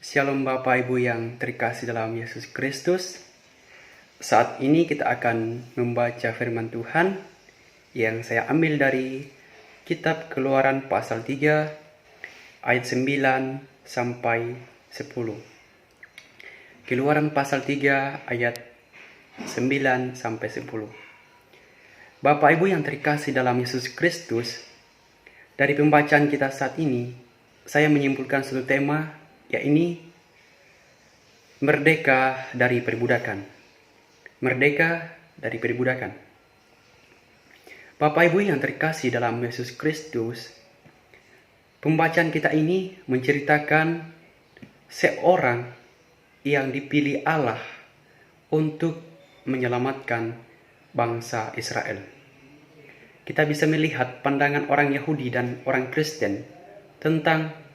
Shalom Bapak Ibu yang terkasih dalam Yesus Kristus. Saat ini kita akan membaca firman Tuhan yang saya ambil dari kitab Keluaran pasal 3 ayat 9 sampai 10. Keluaran pasal 3 ayat 9 sampai 10. Bapak Ibu yang terkasih dalam Yesus Kristus, dari pembacaan kita saat ini, saya menyimpulkan satu tema, yaitu merdeka dari perbudakan. Merdeka dari perbudakan. Bapak Ibu yang terkasih dalam Yesus Kristus, pembacaan kita ini menceritakan seorang yang dipilih Allah untuk menyelamatkan bangsa Israel. Kita bisa melihat pandangan orang Yahudi dan orang Kristen tentang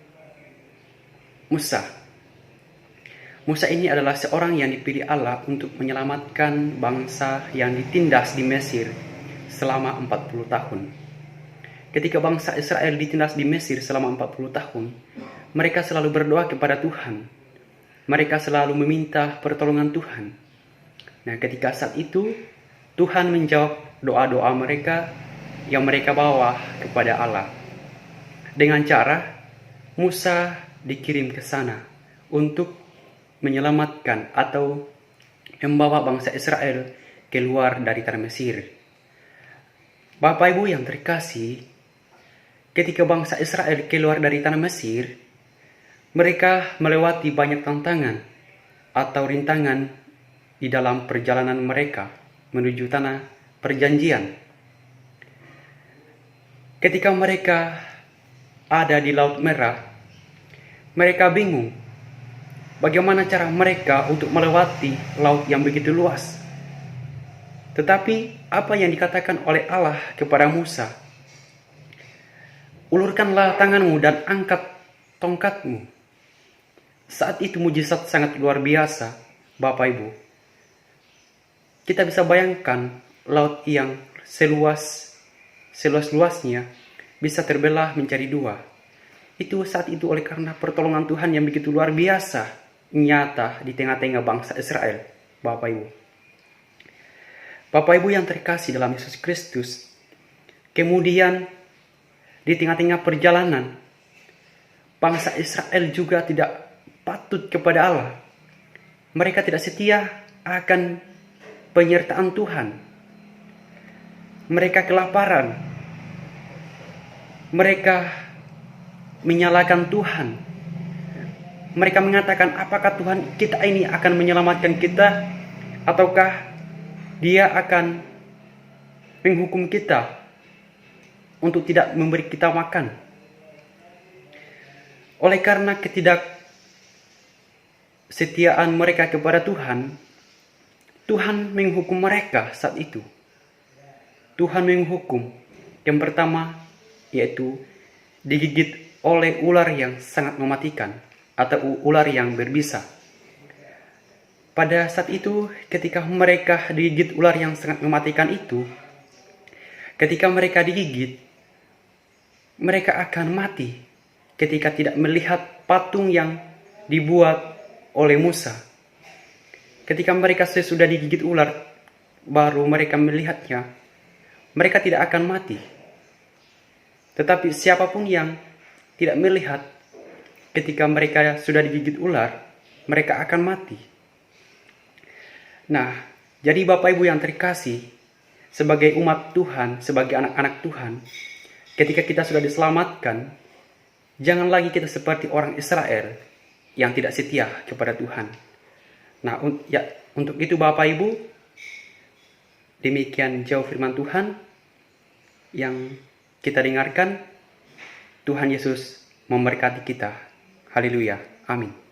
Musa. Musa ini adalah seorang yang dipilih Allah untuk menyelamatkan bangsa yang ditindas di Mesir selama 40 tahun. Ketika bangsa Israel ditindas di Mesir selama 40 tahun, mereka selalu berdoa kepada Tuhan. Mereka selalu meminta pertolongan Tuhan. Nah, ketika saat itu, Tuhan menjawab doa-doa mereka yang mereka bawa kepada Allah. Dengan cara Musa dikirim ke sana untuk menyelamatkan atau membawa bangsa Israel keluar dari tanah Mesir. Bapak Ibu yang terkasih, ketika bangsa Israel keluar dari tanah Mesir, mereka melewati banyak tantangan atau rintangan di dalam perjalanan mereka menuju tanah perjanjian. Ketika mereka ada di Laut Merah, mereka bingung bagaimana cara mereka untuk melewati laut yang begitu luas. Tetapi apa yang dikatakan oleh Allah kepada Musa? Ulurkanlah tanganmu dan angkat tongkatmu. Saat itu mujizat sangat luar biasa, Bapak Ibu. Kita bisa bayangkan laut yang seluas-luasnya bisa terbelah menjadi dua. Itu saat itu oleh karena pertolongan Tuhan yang begitu luar biasa nyata di tengah-tengah bangsa Israel, Bapak Ibu. Bapak Ibu yang terkasih dalam Yesus Kristus, kemudian di tengah-tengah perjalanan, bangsa Israel juga tidak patut kepada Allah. Mereka tidak setia akan penyertaan Tuhan. Mereka kelaparan. Mereka menyalahkan Tuhan. Mereka mengatakan, apakah Tuhan kita ini akan menyelamatkan kita, ataukah Dia akan menghukum kita untuk tidak memberi kita makan. Oleh karena ketidaksetiaan mereka kepada Tuhan, Tuhan menghukum mereka saat itu. Tuhan menghukum yang pertama, yaitu digigit oleh ular yang sangat mematikan atau ular yang berbisa. Pada saat itu, ketika mereka digigit ular yang sangat mematikan itu, ketika mereka digigit, mereka akan mati ketika tidak melihat patung yang dibuat oleh Musa. Ketika mereka sudah digigit ular, baru mereka melihatnya, mereka tidak akan mati. Tetapi siapapun yang tidak melihat ketika mereka sudah digigit ular, mereka akan mati. Nah, jadi Bapak Ibu yang terkasih, sebagai umat Tuhan, sebagai anak-anak Tuhan, ketika kita sudah diselamatkan, jangan lagi kita seperti orang Israel yang tidak setia kepada Tuhan. Nah, untuk itu Bapak Ibu, demikian jauh firman Tuhan yang kita dengarkan. Tuhan Yesus memberkati kita. Haleluya. Amin.